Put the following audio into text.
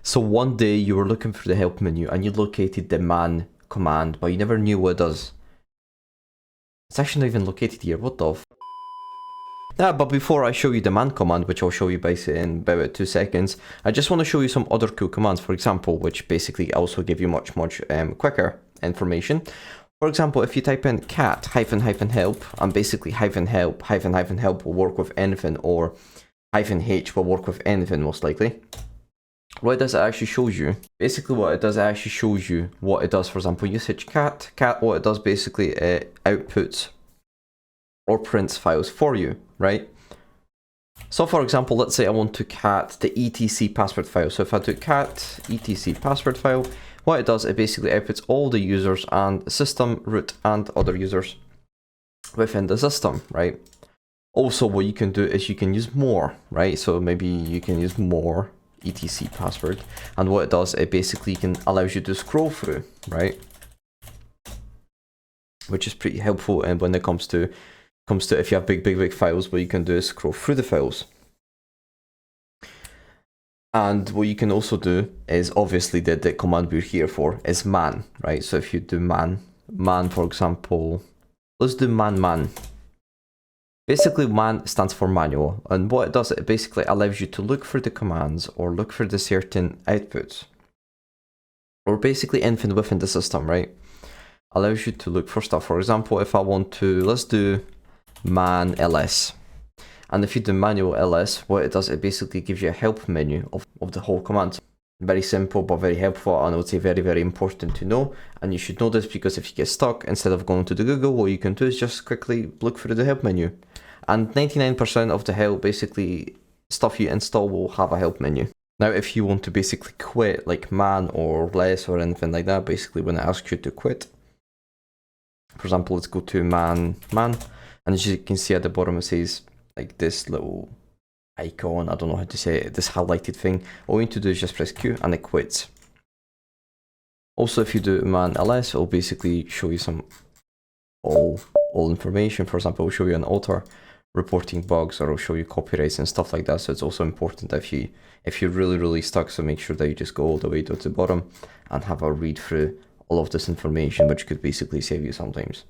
So one day you were looking for the help menu and you located the man command, but you never knew what it does. It's actually not even located here. What the f? Yeah, but before I show you the man command, which I'll show you basically in about 2 seconds, I just want to show you some other cool commands, for example, which basically also give you much quicker information. For example, if you type in cat -help, and basically -help will work with anything, or -h will work with anything most likely. What it does, it actually shows you. Basically what it does, it actually shows you what it does. For example, usage cat, what it does basically, it outputs or prints files for you, right? So for example, let's say I want to cat the etc password file. So if I do cat etc password file, what it does, it basically outputs all the users and system, root, and other users within the system, right? Also, what you can do is you can use more, right? So maybe you can use more etc password, and what it does, it basically allows you to scroll through, right? Which is pretty helpful, and when it comes to if you have big files, what you can do is scroll through the files. And what you can also do is, obviously the command we're here for is man, right? So if you do man for example, let's do man. Basically man stands for manual, and what it does, it basically allows you to look for the commands or look for the certain outputs, or basically anything within the system, right? Allows you to look for stuff. For example, if I want to, let's do man ls, and if you do manual ls, what it does, it basically gives you a help menu of the whole command. Very simple but very helpful, and I would say very important to know. And you should know this, because if you get stuck, instead of going to the Google, what you can do is just quickly look through the help menu, and 99% of the help, basically stuff you install, will have a help menu. Now if you want to basically quit, like man or less or anything like that, basically when it asks you to quit, for example, let's go to man, and as you can see at the bottom, it says like this little icon, I don't know how to say it, this highlighted thing. All you need to do is just press Q and it quits. Also, if you do man ls, it'll basically show you some all information. For example, it'll show you an author reporting bugs, or it'll show you copyrights and stuff like that. So it's also important if you're really stuck, so make sure that you just go all the way to the bottom and have a read through all of this information, which could basically save you sometimes.